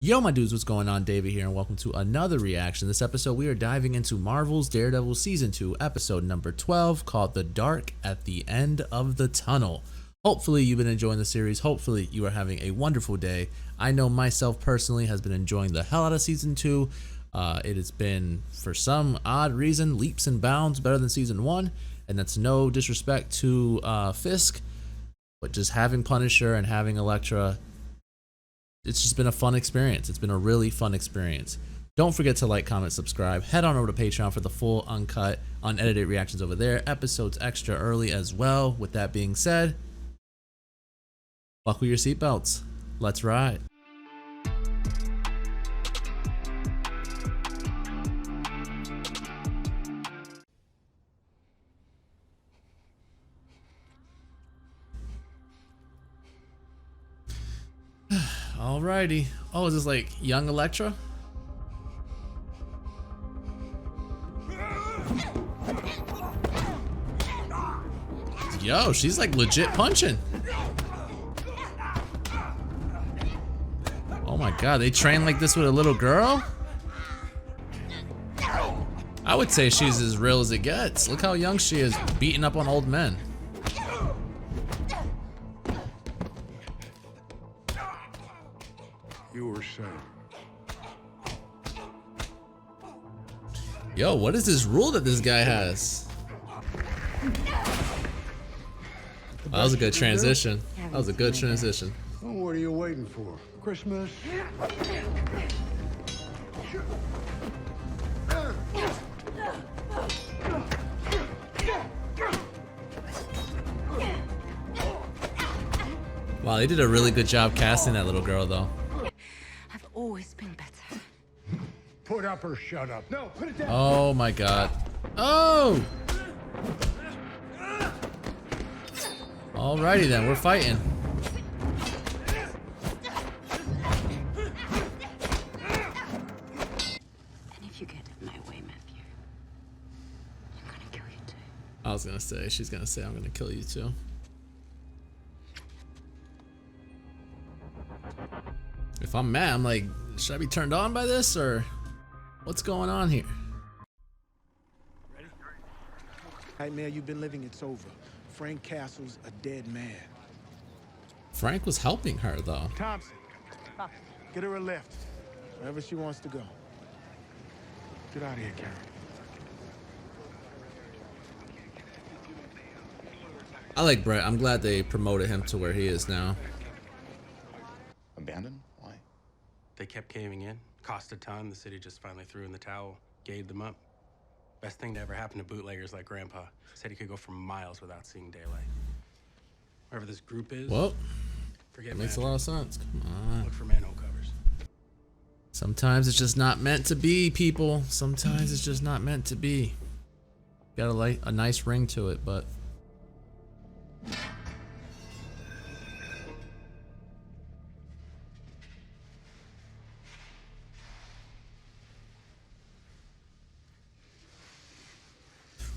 Yo, my dudes, what's going on? David here, and welcome to another reaction. This episode, we are diving into Marvel's Daredevil Season 2, episode number 12, called The Dark at the End of the Tunnel. Hopefully, you've been enjoying the series. Hopefully, you are having a wonderful day. I know myself personally has been enjoying the hell out of Season 2. It has been, for some odd reason, leaps and bounds better than Season 1, and that's no disrespect to Fisk, but just having Punisher and having Elektra, it's just been a fun experience. It's been a really fun experience. Don't forget to like, comment, subscribe. Head on over to Patreon for the full, uncut, unedited reactions over there. Episodes extra early as well. With that being said, buckle your seatbelts. Let's ride. Alrighty. Oh, is this like young Elektra? Yo, she's like legit punching. Oh my god, they train like this with a little girl? I would say she's as real as it gets. Look how young she is, beating up on old men. You were saying. Yo, what is this rule that this guy has? Oh, that was a good transition. That was a good transition. Well, what are you waiting for? Christmas? Wow, they did a really good job casting that little girl, though. I've always been better. Put up or shut up. No, put it down. Oh my god. Oh! Alrighty then, we're fighting. And if you get in my way, Matthew, I'm gonna kill you too. I was gonna say, she's gonna say I'm gonna kill you too. If I'm mad, I'm like, should I be turned on by this or what's going on here? Nightmare you've been living, it's over. Frank Castle's a dead man. Frank was helping her though. Thompson, get her a lift. Wherever she wants to go. Get out of here, Karen. I like Brett. I'm glad they promoted him to where he is now. Abandoned? Why? They kept caving in. Cost a ton. The city just finally threw in the towel, gave them up. Best thing to ever happen to bootleggers like Grandpa. Said he could go for miles without seeing daylight. Wherever this group is, Well, forget that makes a magic. lot of sense. Come on. Look for manhole covers. Sometimes it's just not meant to be, people. Sometimes it's just not meant to be. Got a nice ring to it, but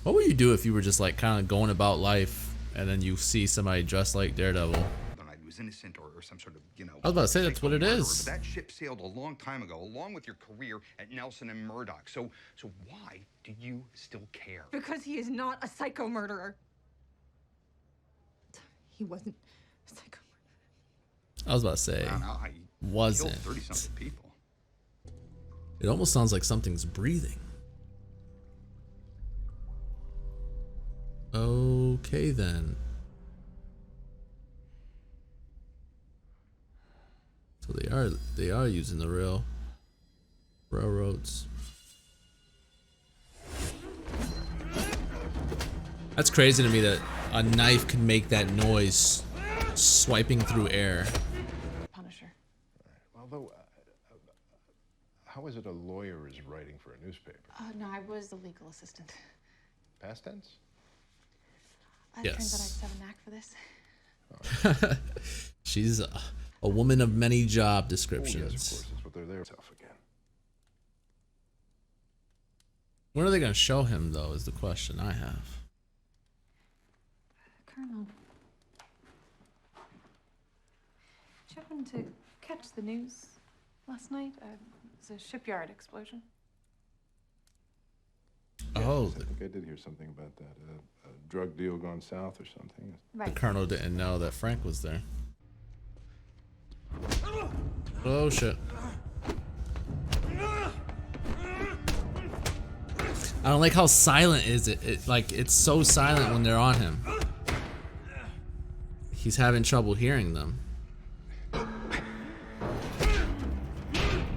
what would you do if you were just like kind of going about life and then you see somebody dressed like Daredevil? I was innocent or some sort of, you know. I was about to say that's what it murderer, is. But that ship sailed a long time ago, along with your career at Nelson and Murdoch. So why do you still care? Because he is not a psycho murderer. He wasn't a psycho murderer. I was about to say, I wasn't. killed 30-something people. It almost sounds like something's breathing. Okay then. So they are using the railroads. That's crazy to me that a knife can make that noise swiping through air. Punisher. Although, how is it a lawyer is writing for a newspaper? No, I was the legal assistant. Past tense? It turns out I Yes. just have a knack for this. She's a woman of many job Oh, yes, of descriptions. course. That's what they're there. Tough again. When are they going to show him, though, is the question I have. Colonel, did you happen to catch the news Last night, it was a shipyard explosion. Oh, I think I did hear something about that. A drug deal gone south or something. the Right. colonel didn't know that Frank was there. Oh shit. I don't like how silent is it. Like, it's so silent when they're on him. He's having trouble hearing them.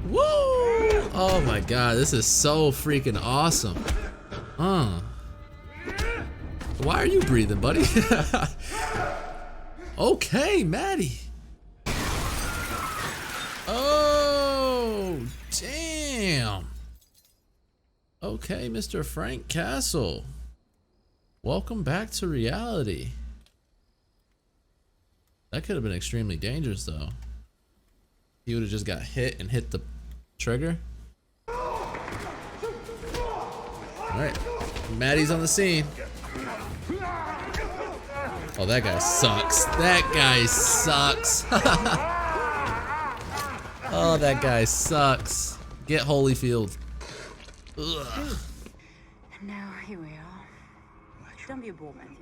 Woo! Oh my god, this is so freaking awesome. Why are you breathing, buddy? Okay, Maddie. Oh, damn. Okay, Mr. Frank Castle. Welcome back to reality. That could have been extremely dangerous, though. He would have just got hit and hit the trigger. Alright, Maddie's on the scene. Oh, that guy sucks. That guy sucks. Oh, that guy sucks. Get Holyfield. Ugh. And now here we are. Don't be a bore, Matthew.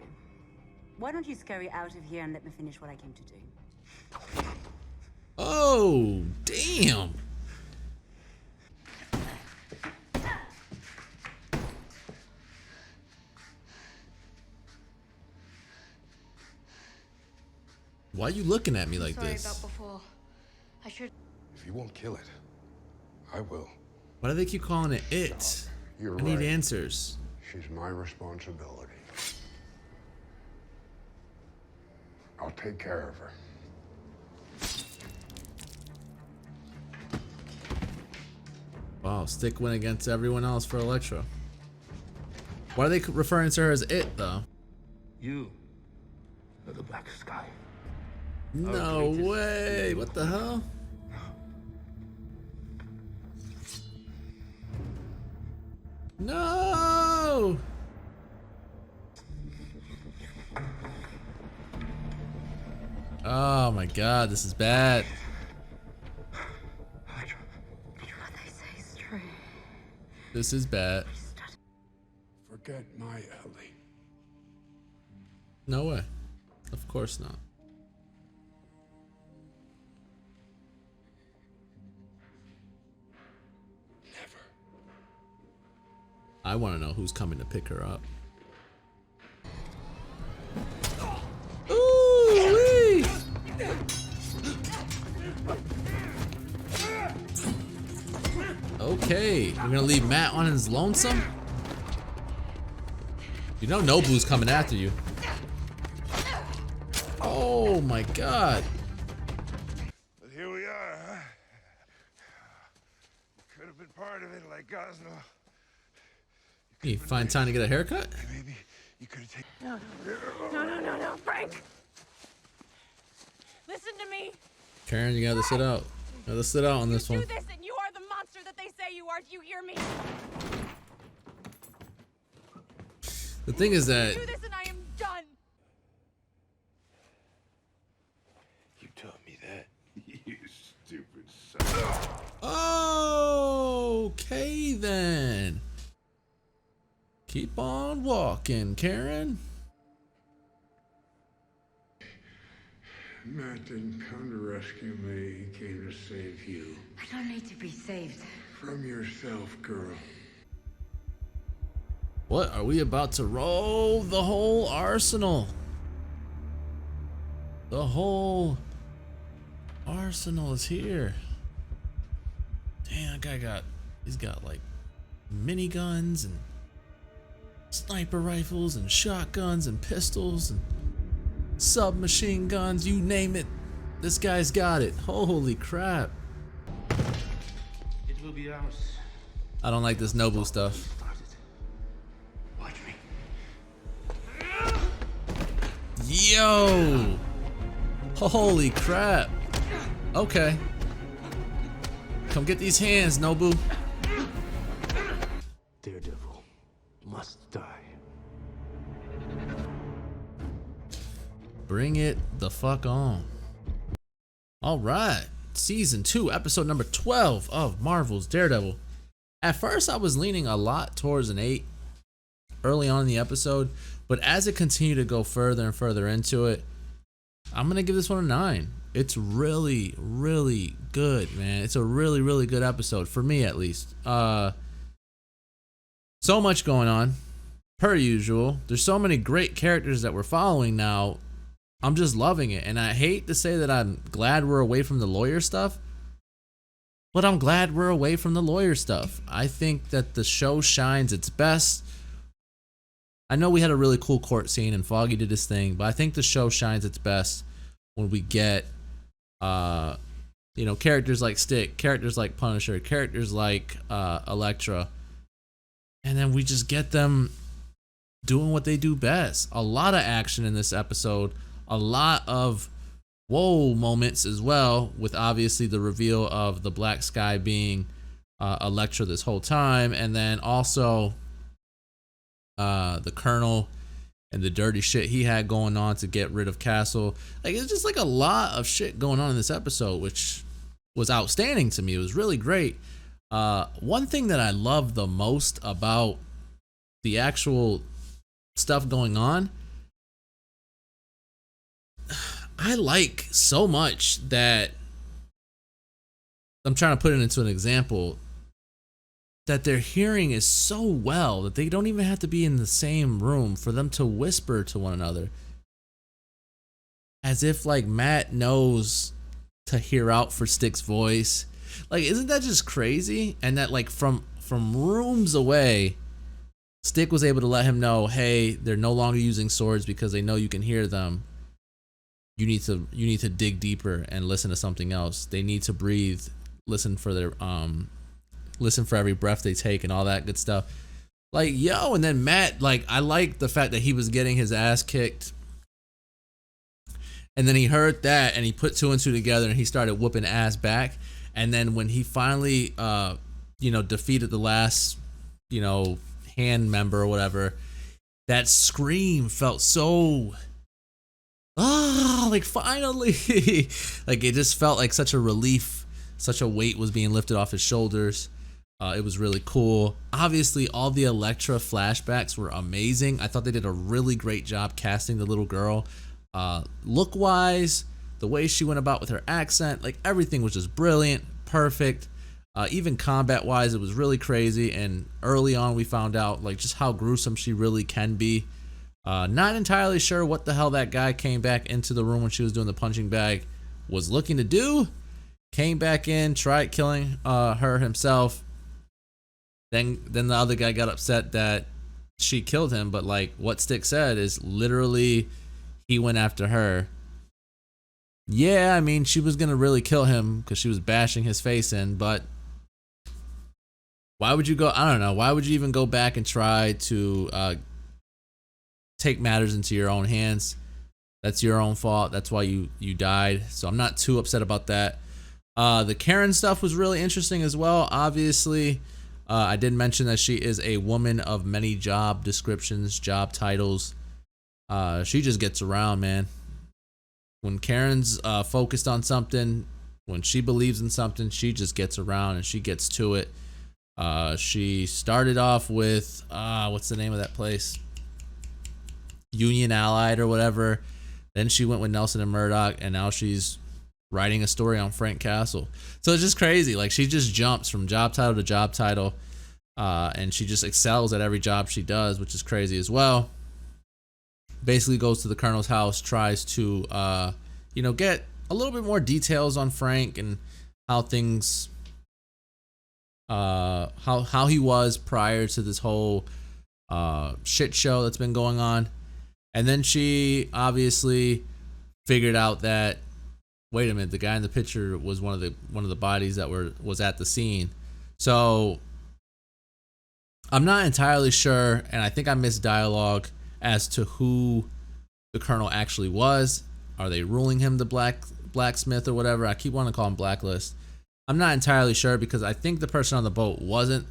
Why don't you scurry out of here and let me finish what I came to do? Oh, damn. Why are you looking at me like Sorry this? about before. I should. If you won't kill it, I will. Why do they keep calling it it? You're I need right. answers. She's my responsibility. I'll take care of her. Wow, Stick went against everyone else for Electro. Why are they referring to her as it, though? You are the Black Sky. No way. What the hell? No. Oh my god, this is bad. What they say is true. This is bad. Forget my Ellie. No way. Of course not. Never. I want to know who's coming to pick her up. Ooh-wee! Okay, we're gonna leave Matt on his lonesome. You know Nobu's coming after you. Oh my god. But here we are, huh? Could have been part of it, like Gosnell. You find time to get a haircut? Maybe you could have taken. No, Frank! Listen to me! Karen, you gotta sit out. You gotta sit out on this one. Do this and you are the monster that they say you are. Do you hear me? The thing is that Do this and I am done! You taught me that. You stupid son. okay then. Keep on walking, Karen. Matt didn't come to rescue me. He came to save you. I don't need to be saved. From yourself, girl. What are we about to roll? The whole arsenal. The whole arsenal is here. Damn, that guy he's got like miniguns and sniper rifles and shotguns and pistols and submachine guns, you name it. This guy's got it. Holy crap. It will be ours. I don't like this Nobu stuff. Started. Watch me. Yo! Holy crap. Okay. Come get these hands, Nobu. Daredevil must die. Bring it the fuck on. All right. Season 2, episode number 12 of Marvel's Daredevil. At first, I was leaning a lot towards an 8 early on in the episode, but as it continued to go further and further into it, I'm going to give this one a 9. It's really, really good, man. It's a really, really good episode, for me at least. So much going on, per usual. There's so many great characters that we're following now. I'm just loving it, and I hate to say that I'm glad we're away from the lawyer stuff, but I'm glad we're away from the lawyer stuff. I think that the show shines its best. I know we had a really cool court scene and Foggy did his thing, but I think the show shines its best when we get, characters like Stick, characters like Punisher, characters like Elektra, and then we just get them doing what they do best. A lot of action in this episode. A lot of whoa moments as well, with obviously the reveal of the Black Sky being Elektra this whole time, and then also the Colonel and the dirty shit he had going on to get rid of Castle. Like, it's just like a lot of shit going on in this episode, which was outstanding to me. It was really great. One thing that I love the most about the actual stuff going on, I like so much that I'm trying to put it into an example, that their hearing is so well that they don't even have to be in the same room for them to whisper to one another, as if like Matt knows to hear out for Stick's voice. Like, isn't that just crazy? And that like from rooms away, Stick was able to let him know, hey, they're no longer using swords because they know you can hear them. You need to dig deeper and listen to something else. They need to breathe, listen for every breath they take and all that good stuff. Like, yo, and then Matt, like, I like the fact that he was getting his ass kicked, and then he heard that and he put 2 and 2 together and he started whooping ass back. And then when he finally defeated the last hand member or whatever, that scream felt so like finally like it just felt like such a relief, such a weight was being lifted off his shoulders. It was really cool. Obviously all the Elektra flashbacks were amazing. I thought they did a really great job casting the little girl, look wise, the way she went about with her accent, like everything was just brilliant, perfect. Even combat wise, it was really crazy. And early on we found out like just how gruesome she really can be. Not entirely sure what the hell that guy came back into the room when she was doing the punching bag was looking to do. Came back in, tried killing her himself. Then the other guy got upset that she killed him, but like what Stick said is literally he went after her. Yeah, I mean, she was gonna really kill him because she was bashing his face in, but why would you go? I don't know. Why would you even go back and try to take matters into your own hands? That's your own fault. That's why you died. So I'm not too upset about that. The Karen stuff was really interesting as well. Obviously, I did mention that she is a woman of many job descriptions, job titles. She just gets around, man. When Karen's focused on something, when she believes in something, she just gets around and she gets to it. She started off with what's the name of that place? Union Allied or whatever. Then she went with Nelson and Murdoch, and now she's writing a story on Frank Castle. So it's just crazy. Like, she just jumps from job title to job title, and she just excels at every job she does, which is crazy as well. Basically goes to the Colonel's house, tries to get a little bit more details on Frank and how things how he was prior to this whole shit show that's been going on. And then she obviously figured out that, wait a minute, the guy in the picture was one of the bodies that was at the scene. So I'm not entirely sure, and I think I missed dialogue as to who the Colonel actually was. Are they ruling him the blacksmith or whatever? I keep wanting to call him Blacklist. I'm not entirely sure because I think the person on the boat wasn't.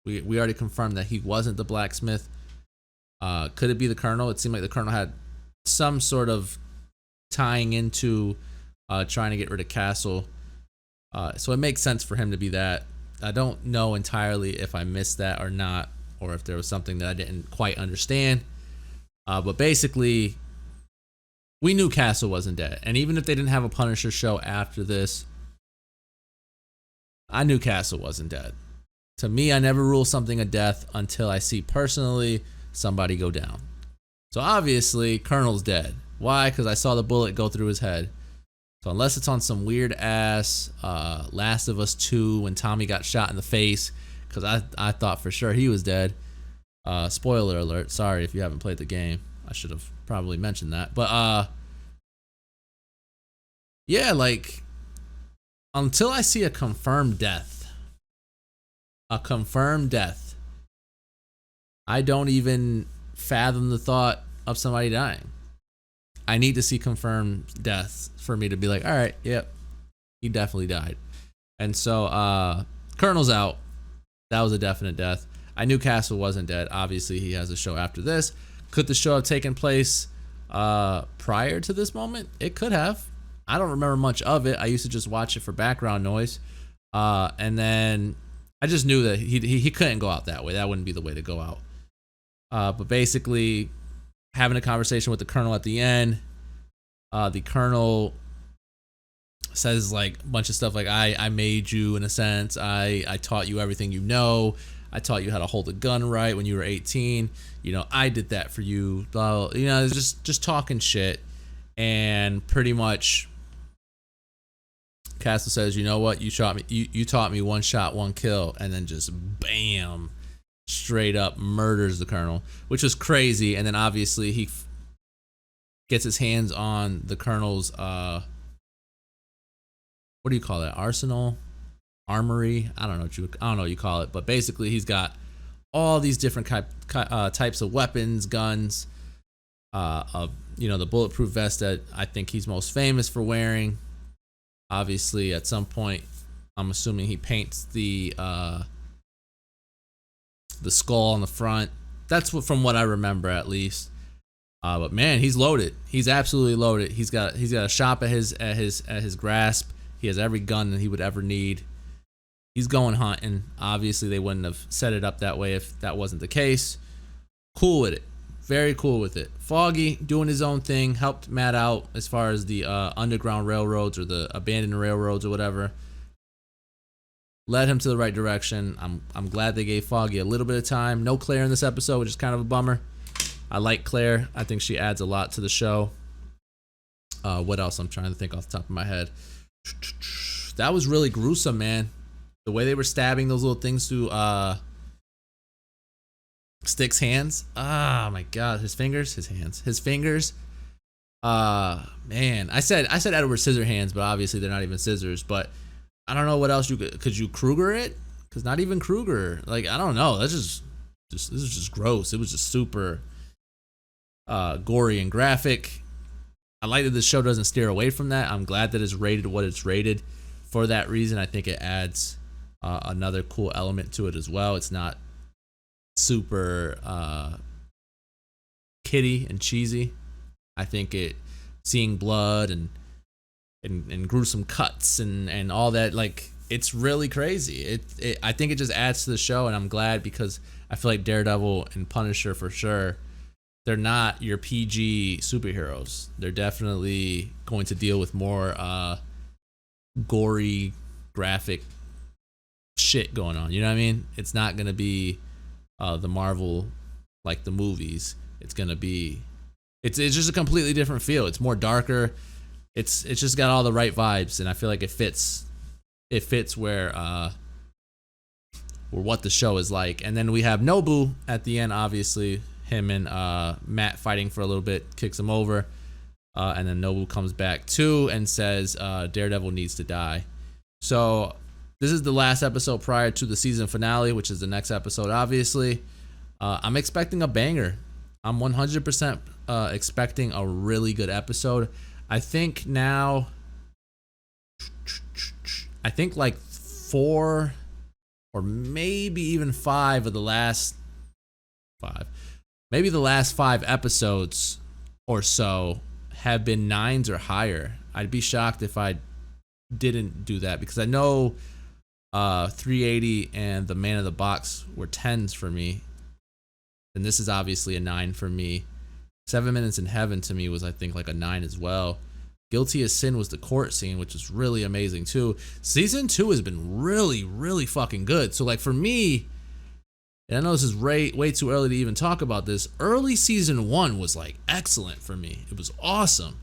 We already confirmed that he wasn't the blacksmith. Could it be the Colonel? It seemed like the Colonel had some sort of tying into trying to get rid of Castle. So it makes sense for him to be that. I don't know entirely if I missed that or not, or if there was something that I didn't quite understand. But basically, we knew Castle wasn't dead. And even if they didn't have a Punisher show after this, I knew Castle wasn't dead. To me, I never rule something a death until I see personally somebody go down. So obviously, Colonel's dead. Why? Because I saw the bullet go through his head. So unless it's on some weird ass Last of Us 2 when Tommy got shot in the face, because I thought for sure he was dead. Spoiler alert. Sorry if you haven't played the game. I should have probably mentioned that. But yeah, like until I see a confirmed death, I don't even fathom the thought of somebody dying. I need to see confirmed deaths for me to be like, all right, yep, he definitely died. And so Colonel's out. That was a definite death. I knew Castle wasn't dead. Obviously, he has a show after this. Could the show have taken place prior to this moment? It could have. I don't remember much of it. I used to just watch it for background noise. And then I just knew that he couldn't go out that way. That wouldn't be the way to go out. But basically, having a conversation with the Colonel at the end, the Colonel says like a bunch of stuff like, I made you in a sense. I taught you everything you know. I taught you how to hold a gun right when you were 18. You know, I did that for you. You know, just talking shit. And pretty much Castle says, you know what, you shot me, you taught me one shot, one kill, and then just bam, straight up murders the Colonel, which was crazy. And then obviously he gets his hands on the Colonel's what do you call that, arsenal, armory, I don't know what you call it, but basically he's got all these different types of weapons, guns, you know, the bulletproof vest that I think he's most famous for wearing. Obviously at some point I'm assuming he paints the skull on the front. That's what, from what I remember at least. But man, he's loaded. He's absolutely loaded. He's got a shop at his grasp. He has every gun that he would ever need. He's going hunting. Obviously, they wouldn't have set it up that way if that wasn't the case. Cool with it. Very cool with it. Foggy doing his own thing, helped Matt out as far as the underground railroads or the abandoned railroads or whatever. Led him to the right direction. I'm glad they gave Foggy a little bit of time. No Claire in this episode, which is kind of a bummer. I like Claire. I think she adds a lot to the show. What else? I'm trying to think off the top of my head. That was really gruesome, man. The way they were stabbing those little things through Stick's hands. Oh my god, his fingers, his hands, his fingers. Man, I said Edward Scissorhands, but obviously they're not even scissors. But I don't know what else could you Kruger it? Because not even Kruger. Like, I don't know. This is just gross. It was just super gory and graphic. I like that the show doesn't steer away from that. I'm glad that it's rated what it's rated for that reason. I think it adds another cool element to it as well. It's not super kiddie and cheesy. I think seeing blood and gruesome cuts and all that, like, it's really crazy. I think it just adds to the show, and I'm glad because I feel like Daredevil and Punisher for sure, they're not your PG superheroes. They're definitely going to deal with more gory, graphic shit going on. You know what I mean? It's not going to be the Marvel, like the movies. It's going to be... It's just a completely different feel. It's more darker. It's just got all the right vibes, and I feel like it fits where what the show is like. And then we have NOBU at the end, obviously. Him and Matt fighting for a little bit, kicks him over, and then NOBU comes back too and says Daredevil needs to die. So this is the last episode prior to the season finale, which is the next episode, obviously. I'm expecting a banger. I'm 100% expecting a really good episode. I think now, like 4 or maybe even 5 of the last 5. Maybe the last 5 episodes or so have been 9s or higher. I'd be shocked if I didn't do that, because I know 380 and The Man of the Box were 10s for me, and this is obviously a 9 for me. 7 Minutes in Heaven to me was, I think, like a 9 as well. Guilty as Sin was the court scene, which is really amazing too. Season 2 has been really, really fucking good. So like for me, and I know this is way too early to even talk about this, early season 1 was like excellent for me. It was awesome.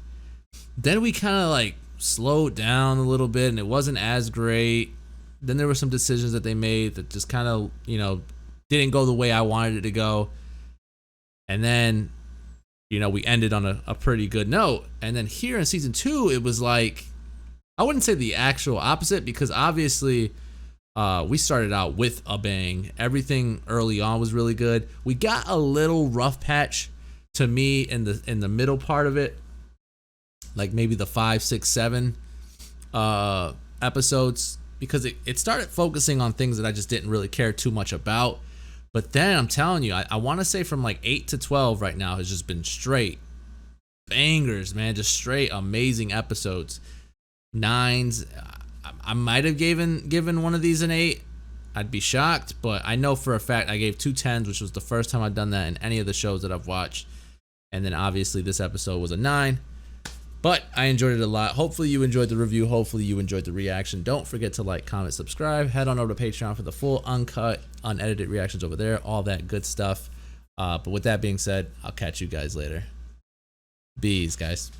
Then we kind of like slowed down a little bit and it wasn't as great. Then there were some decisions that they made that just kind of, you know, didn't go the way I wanted it to go. And then, you know, we ended on a pretty good note. And then here in season 2, it was like, I wouldn't say the actual opposite, because obviously we started out with a bang. Everything early on was really good. We got a little rough patch to me in the middle part of it, like maybe the 5, 6, 7 episodes, because it started focusing on things that I just didn't really care too much about. But then I'm telling you, I want to say from like 8 to 12 right now has just been straight bangers, man. Just straight amazing episodes. 9s. I might have given one of these an 8. I'd be shocked, but I know for a fact I gave 2 10s, which was the first time I've done that in any of the shows that I've watched. And then obviously this episode was a 9. But I enjoyed it a lot. Hopefully you enjoyed the review. Hopefully you enjoyed the reaction. Don't forget to like, comment, subscribe. Head on over to Patreon for the full uncut, unedited reactions over there. All that good stuff. But with that being said, I'll catch you guys later. Bees, guys.